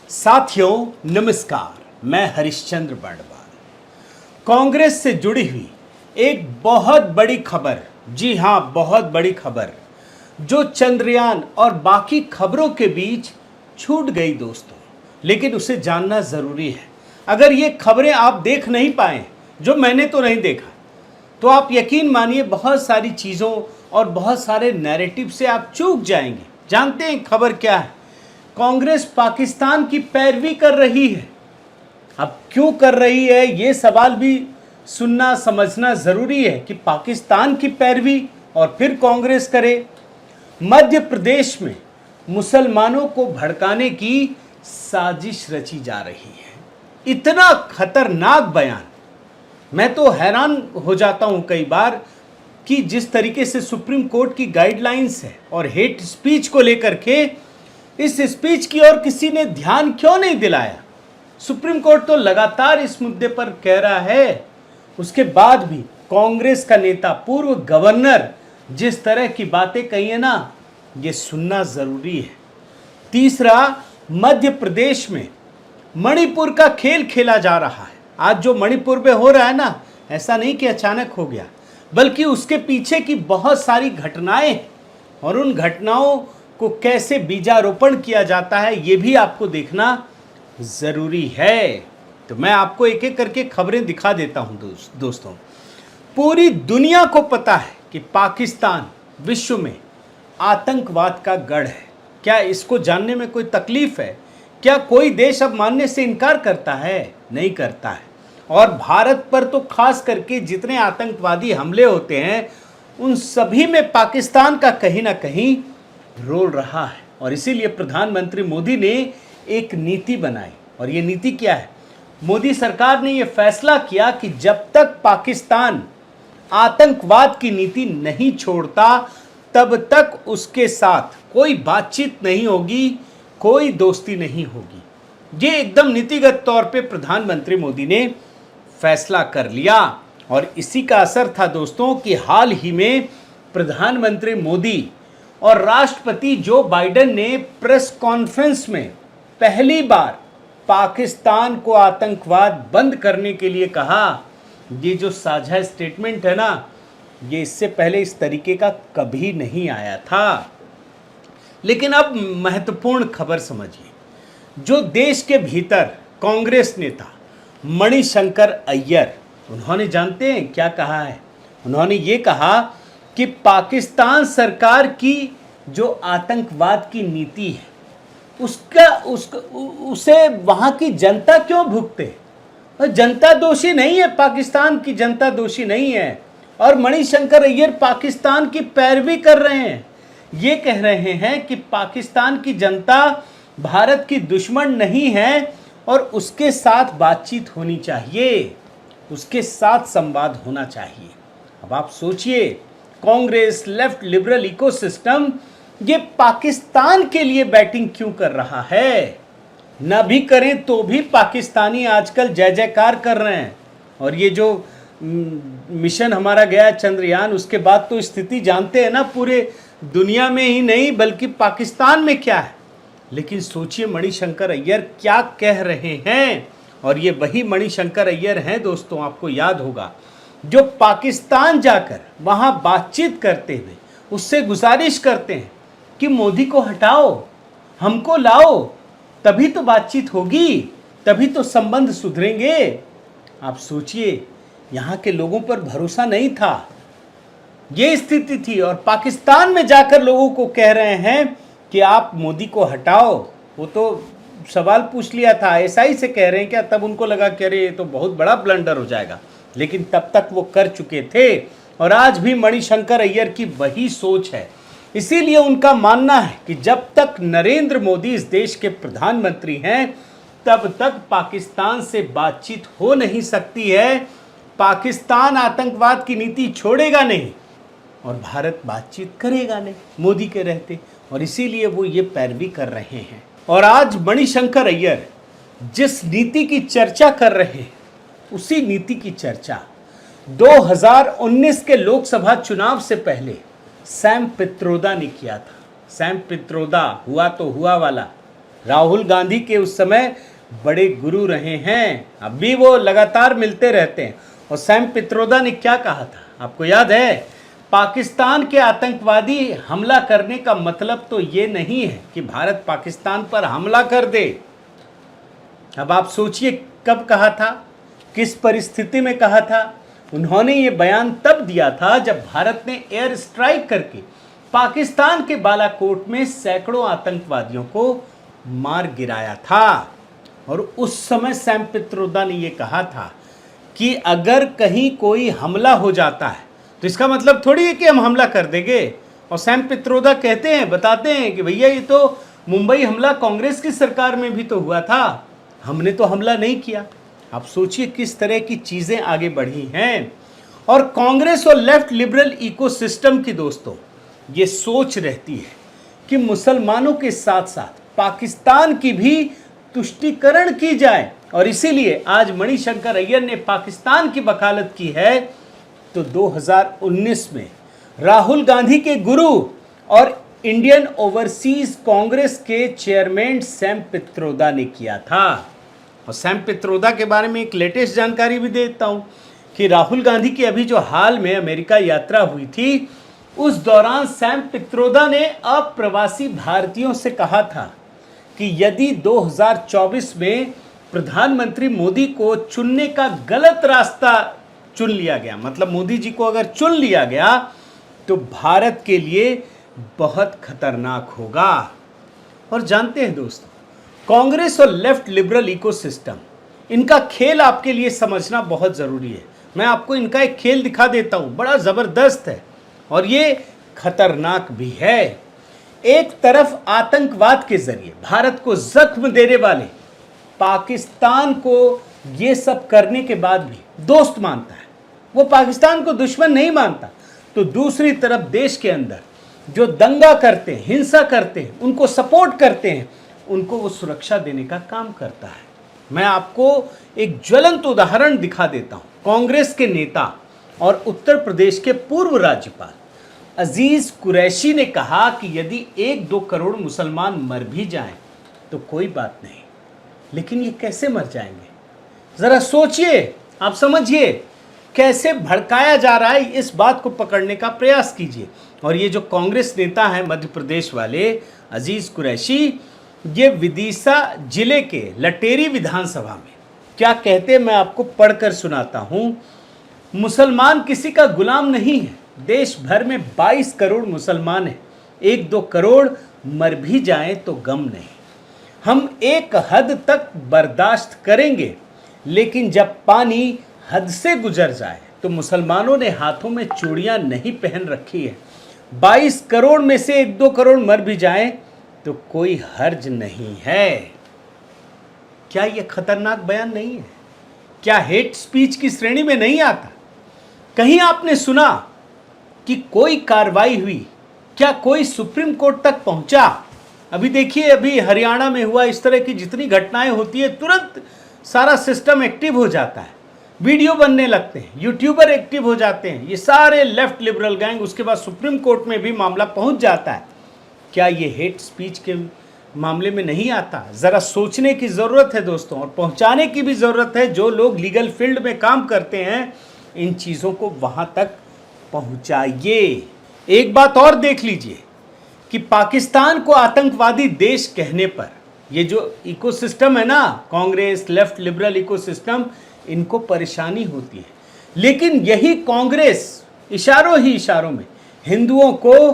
साथियों नमस्कार, मैं हरिश्चंद्र बर्णवाल। कांग्रेस से जुड़ी हुई एक बहुत बड़ी खबर, जी हां बहुत बड़ी खबर, जो चंद्रयान और बाकी खबरों के बीच छूट गई दोस्तों, लेकिन उसे जानना जरूरी है। अगर ये खबरें आप देख नहीं पाए, जो मैंने तो नहीं देखा, तो आप यकीन मानिए बहुत सारी चीज़ों और बहुत सारे नैरेटिव से आप चूक जाएंगे। जानते हैं खबर क्या है? कांग्रेस पाकिस्तान की पैरवी कर रही है। अब क्यों कर रही है, ये सवाल भी सुनना समझना जरूरी है कि पाकिस्तान की पैरवी और फिर कांग्रेस करे। मध्य प्रदेश में मुसलमानों को भड़काने की साजिश रची जा रही है। इतना खतरनाक बयान, मैं तो हैरान हो जाता हूं कई बार कि जिस तरीके से सुप्रीम कोर्ट की गाइडलाइंस है और हेट स्पीच को लेकर के इस स्पीच की ओर किसी ने ध्यान क्यों नहीं दिलाया। सुप्रीम कोर्ट तो लगातार इस मुद्दे पर कह रहा है, उसके बाद भी कांग्रेस का नेता पूर्व गवर्नर जिस तरह की बातें कही है ना, ये सुनना जरूरी है। तीसरा, मध्य प्रदेश में मणिपुर का खेल खेला जा रहा है। आज जो मणिपुर में हो रहा है ना, ऐसा नहीं कि अचानक हो गया, बल्कि उसके पीछे की बहुत सारी घटनाएं हैं और उन घटनाओं को कैसे बीजारोपण किया जाता है, ये भी आपको देखना जरूरी है। तो मैं आपको एक एक करके खबरें दिखा देता हूं दोस्तों। पूरी दुनिया को पता है कि पाकिस्तान विश्व में आतंकवाद का गढ़ है। क्या इसको जानने में कोई तकलीफ है? क्या कोई देश अब मानने से इनकार करता है? नहीं करता है। और भारत पर तो खास करके जितने आतंकवादी हमले होते हैं, उन सभी में पाकिस्तान का कहीं ना कहीं रोल रहा है। और इसीलिए प्रधानमंत्री मोदी ने एक नीति बनाई। और ये नीति क्या है? मोदी सरकार ने ये फैसला किया कि जब तक पाकिस्तान आतंकवाद की नीति नहीं छोड़ता, तब तक उसके साथ कोई बातचीत नहीं होगी, कोई दोस्ती नहीं होगी। ये एकदम नीतिगत तौर पे प्रधानमंत्री मोदी ने फैसला कर लिया। और इसी का असर था दोस्तों कि हाल ही में प्रधानमंत्री मोदी और राष्ट्रपति जो बाइडेन ने प्रेस कॉन्फ्रेंस में पहली बार पाकिस्तान को आतंकवाद बंद करने के लिए कहा। ये जो साझा स्टेटमेंट है ना, ये इससे पहले इस तरीके का कभी नहीं आया था। लेकिन अब महत्वपूर्ण खबर समझिए। जो देश के भीतर कांग्रेस नेता मणिशंकर अय्यर, उन्होंने जानते हैं क्या कहा है? उन्होंने ये कहा कि पाकिस्तान सरकार की जो आतंकवाद की नीति है, उसे वहाँ की जनता क्यों भुगते? जनता दोषी नहीं है, पाकिस्तान की जनता दोषी नहीं है। और मणिशंकर अय्यर पाकिस्तान की पैरवी कर रहे हैं। ये कह रहे हैं कि पाकिस्तान की जनता भारत की दुश्मन नहीं है और उसके साथ बातचीत होनी चाहिए, उसके साथ संवाद होना चाहिए। अब आप सोचिए, कांग्रेस लेफ्ट लिबरल इकोसिस्टम ये पाकिस्तान के लिए बैटिंग क्यों कर रहा है? न भी करें तो भी पाकिस्तानी आजकल जय जयकार कर रहे हैं। और ये जो मिशन हमारा गया चंद्रयान, उसके बाद तो स्थिति जानते हैं ना, पूरे दुनिया में ही नहीं बल्कि पाकिस्तान में क्या है। लेकिन सोचिए मणिशंकर अय्यर क्या कह रहे हैं। और ये वही मणिशंकर अय्यर हैं दोस्तों, आपको याद होगा, जो पाकिस्तान जाकर वहां बातचीत करते हुए उससे गुजारिश करते हैं कि मोदी को हटाओ, हमको लाओ, तभी तो बातचीत होगी, तभी तो संबंध सुधरेंगे। आप सोचिए, यहाँ के लोगों पर भरोसा नहीं था, ये स्थिति थी। और पाकिस्तान में जाकर लोगों को कह रहे हैं कि आप मोदी को हटाओ। वो तो सवाल पूछ लिया था, ऐसा ही से कह रहे हैं क्या? तब उनको लगा कि अरे ये तो बहुत बड़ा ब्लंडर हो जाएगा, लेकिन तब तक वो कर चुके थे। और आज भी मणिशंकर अय्यर की वही सोच है। इसीलिए उनका मानना है कि जब तक नरेंद्र मोदी इस देश के प्रधानमंत्री हैं, तब तक पाकिस्तान से बातचीत हो नहीं सकती है। पाकिस्तान आतंकवाद की नीति छोड़ेगा नहीं और भारत बातचीत करेगा नहीं मोदी के रहते। और इसीलिए वो ये पैरवी कर रहे हैं। और आज मणिशंकर अय्यर जिस नीति की चर्चा कर रहे हैं, उसी नीति की चर्चा 2019 के लोकसभा चुनाव से पहले सैम पित्रोदा ने किया था। सैम पित्रोदा हुआ तो हुआ वाला, राहुल गांधी के उस समय बड़े गुरु रहे हैं, अब भी वो लगातार मिलते रहते हैं। और सैम पित्रोदा ने क्या कहा था आपको याद है? पाकिस्तान के आतंकवादी हमला करने का मतलब तो ये नहीं है कि भारत पाकिस्तान पर हमला कर दे। अब आप सोचिए कब कहा था, किस परिस्थिति में कहा था। उन्होंने ये बयान तब दिया था जब भारत ने एयर स्ट्राइक करके पाकिस्तान के बालाकोट में सैकड़ों आतंकवादियों को मार गिराया था। और उस समय सैम पित्रोदा ने यह कहा था कि अगर कहीं कोई हमला हो जाता है तो इसका मतलब थोड़ी है कि हम हमला कर देंगे। और सैम पित्रोदा कहते हैं, बताते हैं कि भैया ये तो मुंबई हमला कांग्रेस की सरकार में भी तो हुआ था, हमने तो हमला नहीं किया। आप सोचिए किस तरह की चीजें आगे बढ़ी हैं। और कांग्रेस और लेफ्ट लिबरल इकोसिस्टम की दोस्तों ये सोच रहती है कि मुसलमानों के साथ साथ पाकिस्तान की भी तुष्टीकरण की जाए। और इसीलिए आज मणिशंकर अय्यर ने पाकिस्तान की वकालत की है। तो 2019 में राहुल गांधी के गुरु और इंडियन ओवरसीज कांग्रेस के चेयरमैन सैम पित्रोदा ने किया था। और सैम पित्रोदा के बारे में एक लेटेस्ट जानकारी भी देता हूं कि राहुल गांधी की अभी जो हाल में अमेरिका यात्रा हुई थी, उस दौरान सैम पित्रोदा ने अप्रवासी भारतीयों से कहा था कि यदि 2024 में प्रधानमंत्री मोदी को चुनने का गलत रास्ता चुन लिया गया, मतलब मोदी जी को अगर चुन लिया गया तो भारत के लिए बहुत खतरनाक होगा। और जानते हैं दोस्तों, कांग्रेस और लेफ्ट लिबरल इकोसिस्टम, इनका खेल आपके लिए समझना बहुत जरूरी है। मैं आपको इनका एक खेल दिखा देता हूं, बड़ा जबरदस्त है और ये खतरनाक भी है। एक तरफ आतंकवाद के जरिए भारत को जख्म देने वाले पाकिस्तान को ये सब करने के बाद भी दोस्त मानता है, वो पाकिस्तान को दुश्मन नहीं मानता। तो दूसरी तरफ देश के अंदर जो दंगा करते हैं, हिंसा करते हैं, उनको सपोर्ट करते हैं, उनको वो सुरक्षा देने का काम करता है। मैं आपको एक ज्वलंत उदाहरण दिखा देता हूं। कांग्रेस के नेता और उत्तर प्रदेश के पूर्व राज्यपाल अजीज कुरैशी ने कहा कि यदि 1-2 करोड़ मुसलमान मर भी जाएं तो कोई बात नहीं, लेकिन ये कैसे मर जाएंगे? जरा सोचिए, आप समझिए कैसे भड़काया जा रहा है, इस बात को पकड़ने का प्रयास कीजिए। और ये जो कांग्रेस नेता है मध्य प्रदेश वाले अजीज कुरैशी, ये विदिशा जिले के लटेरी विधानसभा में क्या कहते हैं मैं आपको पढ़कर सुनाता हूं। मुसलमान किसी का गुलाम नहीं है, देश भर में 22 करोड़ मुसलमान हैं, 1-2 करोड़ मर भी जाएं तो गम नहीं। हम एक हद तक बर्दाश्त करेंगे, लेकिन जब पानी हद से गुजर जाए तो मुसलमानों ने हाथों में चूड़ियां नहीं पहन रखी है। 22 करोड़ में से 1-2 करोड़ मर भी जाएं तो कोई हर्ज नहीं है। क्या यह खतरनाक बयान नहीं है? क्या हेट स्पीच की श्रेणी में नहीं आता? कहीं आपने सुना कि कोई कार्रवाई हुई? क्या कोई सुप्रीम कोर्ट तक पहुंचा? अभी देखिए, अभी हरियाणा में हुआ, इस तरह की जितनी घटनाएं होती है तुरंत सारा सिस्टम एक्टिव हो जाता है, वीडियो बनने लगते हैं, यूट्यूबर एक्टिव हो जाते हैं, ये सारे लेफ्ट लिबरल गैंग, उसके बाद सुप्रीम कोर्ट में भी मामला पहुंच जाता है। क्या ये हेट स्पीच के मामले में नहीं आता? ज़रा सोचने की ज़रूरत है दोस्तों, और पहुंचाने की भी ज़रूरत है। जो लोग लीगल फील्ड में काम करते हैं, इन चीज़ों को वहां तक पहुंचाइए। एक बात और देख लीजिए कि पाकिस्तान को आतंकवादी देश कहने पर ये जो इकोसिस्टम है ना, कांग्रेस लेफ्ट लिबरल इकोसिस्टम, इनको परेशानी होती है। लेकिन यही कांग्रेस इशारों ही इशारों में हिंदुओं को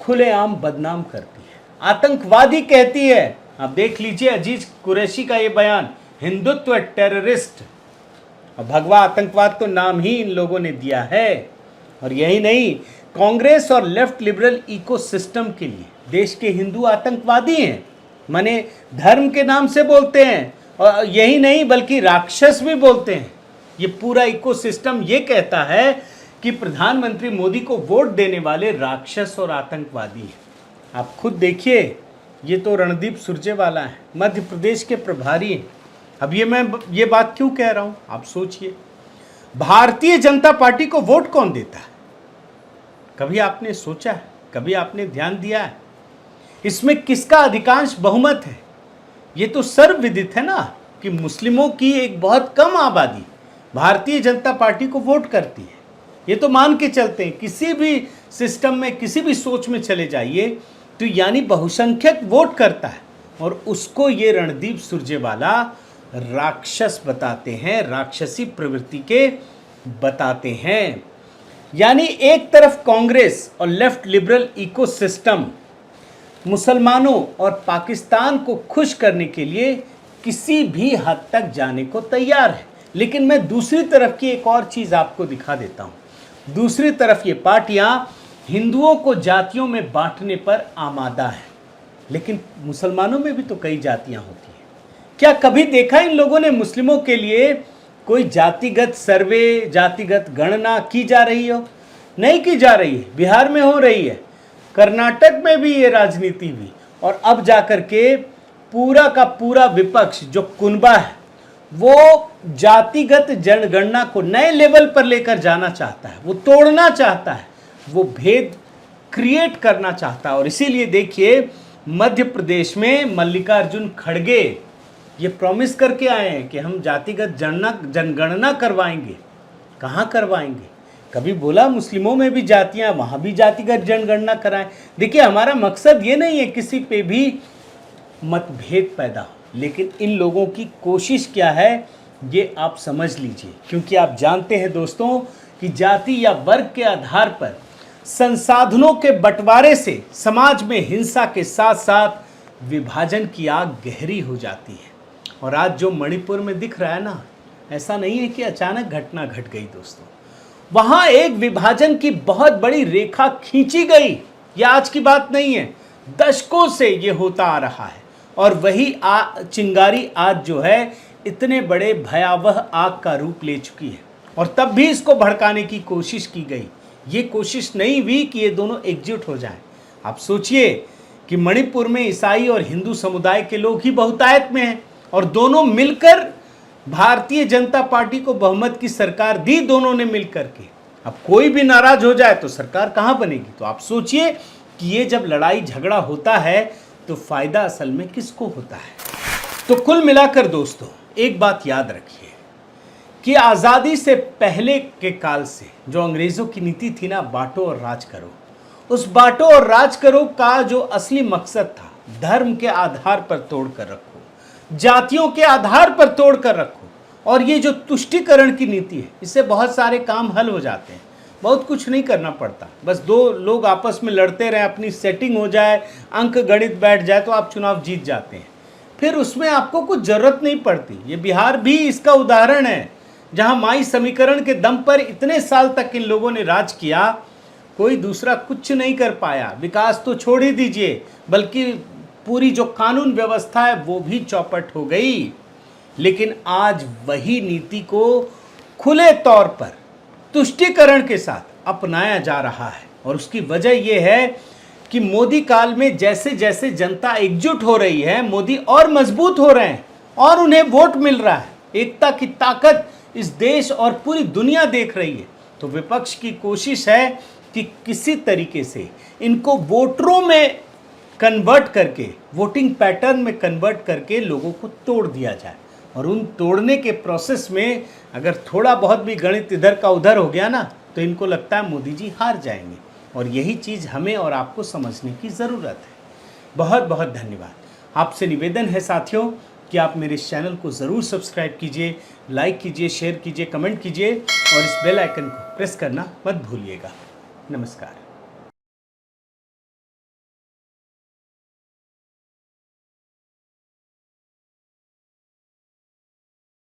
खुलेआम बदनाम करती है, आतंकवादी कहती है। आप देख लीजिए अजीज कुरैशी का ये बयान, हिंदुत्व टेररिस्ट। और भगवा आतंकवाद तो नाम ही इन लोगों ने दिया है। और यही नहीं, कांग्रेस और लेफ्ट लिबरल इकोसिस्टम के लिए देश के हिंदू आतंकवादी हैं, माने धर्म के नाम से बोलते हैं। और यही नहीं बल्कि राक्षस भी बोलते हैं। ये पूरा इकोसिस्टम ये कहता है कि प्रधानमंत्री मोदी को वोट देने वाले राक्षस और आतंकवादी हैं। आप खुद देखिए, ये तो रणदीप सुरजेवाला है, मध्य प्रदेश के प्रभारी हैं। अब मैं ये बात क्यों कह रहा हूं, आप सोचिए। भारतीय जनता पार्टी को वोट कौन देता है? कभी आपने सोचा है? कभी आपने ध्यान दिया है? इसमें किसका अधिकांश बहुमत है? ये तो सर्वविदित है ना कि मुस्लिमों की एक बहुत कम आबादी भारतीय जनता पार्टी को वोट करती है। ये तो मान के चलते हैं, किसी भी सिस्टम में, किसी भी सोच में चले जाइए तो यानी बहुसंख्यक वोट करता है, और उसको ये रणदीप सुरजेवाला राक्षस बताते हैं, राक्षसी प्रवृत्ति के बताते हैं। यानी एक तरफ कांग्रेस और लेफ्ट लिबरल इकोसिस्टम मुसलमानों और पाकिस्तान को खुश करने के लिए किसी भी हद तक जाने को तैयार है, लेकिन मैं दूसरी तरफ की एक और चीज़ आपको दिखा देता हूँ। दूसरी तरफ ये पार्टियां हिंदुओं को जातियों में बांटने पर आमादा है, लेकिन मुसलमानों में भी तो कई जातियां होती हैं। क्या कभी देखा इन लोगों ने मुस्लिमों के लिए कोई जातिगत सर्वे, जातिगत गणना की जा रही हो? नहीं की जा रही है। बिहार में हो रही है, कर्नाटक में भी ये राजनीति हुई, और अब जाकर के पूरा का पूरा विपक्ष जो कुनबा है वो जातिगत जनगणना को नए लेवल पर लेकर जाना चाहता है, वो तोड़ना चाहता है, वो भेद क्रिएट करना चाहता है। और इसीलिए देखिए मध्य प्रदेश में मल्लिकार्जुन खड़गे ये प्रॉमिस करके आए हैं कि हम जातिगत जनगणना करवाएंगे। कहाँ करवाएंगे? कभी बोला मुस्लिमों में भी जातियां, वहाँ भी जातिगत जनगणना कराएं। देखिए हमारा मकसद ये नहीं है किसी पे भी मतभेद पैदा हो, लेकिन इन लोगों की कोशिश क्या है ये आप समझ लीजिए, क्योंकि आप जानते हैं दोस्तों कि जाति या वर्ग के आधार पर संसाधनों के बंटवारे से समाज में हिंसा के साथ साथ विभाजन की आग गहरी हो जाती है। और आज जो मणिपुर में दिख रहा है ना, ऐसा नहीं है कि अचानक घटना घट गई दोस्तों, वहां एक विभाजन की बहुत बड़ी रेखा खींची गई। यह आज की बात नहीं है, दशकों से ये होता आ रहा है, और वही चिंगारी आज जो है इतने बड़े भयावह आग का रूप ले चुकी है, और तब भी इसको भड़काने की कोशिश की गई। ये कोशिश नहीं हुई कि ये दोनों एकजुट हो जाएं। आप सोचिए कि मणिपुर में ईसाई और हिंदू समुदाय के लोग ही बहुतायत में हैं, और दोनों मिलकर भारतीय जनता पार्टी को बहुमत की सरकार दी, दोनों ने मिलकर के। अब कोई भी नाराज हो जाए तो सरकार कहाँ बनेगी? तो आप सोचिए कि ये जब लड़ाई झगड़ा होता है तो फायदा असल में किसको होता है? तो कुल मिलाकर दोस्तों एक बात याद रखिए कि आज़ादी से पहले के काल से जो अंग्रेज़ों की नीति थी ना, बांटो और राज करो, उस बांटो और राज करो का जो असली मकसद था, धर्म के आधार पर तोड़ कर रखो, जातियों के आधार पर तोड़ कर रखो। और ये जो तुष्टीकरण की नीति है, इससे बहुत सारे काम हल हो जाते हैं, बहुत कुछ नहीं करना पड़ता। बस दो लोग आपस में लड़ते रहें, अपनी सेटिंग हो जाए, अंक गणित बैठ जाए तो आप चुनाव जीत जाते हैं। फिर उसमें आपको कुछ ज़रूरत नहीं पड़ती। ये बिहार भी इसका उदाहरण है, जहां माई समीकरण के दम पर इतने साल तक इन लोगों ने राज किया, कोई दूसरा कुछ नहीं कर पाया। विकास तो छोड़ ही दीजिए, बल्कि पूरी जो कानून व्यवस्था है वो भी चौपट हो गई। लेकिन आज वही नीति को खुले तौर पर तुष्टीकरण के साथ अपनाया जा रहा है, और उसकी वजह यह है कि मोदी काल में जैसे जैसे जनता एकजुट हो रही है, मोदी और मजबूत हो रहे हैं और उन्हें वोट मिल रहा है। एकता की ताकत इस देश और पूरी दुनिया देख रही है। तो विपक्ष की कोशिश है कि किसी तरीके से इनको वोटरों में कन्वर्ट करके, वोटिंग पैटर्न में कन्वर्ट करके लोगों को तोड़ दिया जाए। और उन तोड़ने के प्रोसेस में अगर थोड़ा बहुत भी गणित इधर का उधर हो गया ना, तो इनको लगता है मोदी जी हार जाएंगे। और यही चीज़ हमें और आपको समझने की ज़रूरत है। बहुत बहुत धन्यवाद। आपसे निवेदन है साथियों कि आप मेरे इस चैनल को ज़रूर सब्सक्राइब कीजिए, लाइक कीजिए, शेयर कीजिए, कमेंट कीजिए, और इस बेल आइकन को प्रेस करना मत भूलिएगा। नमस्कार।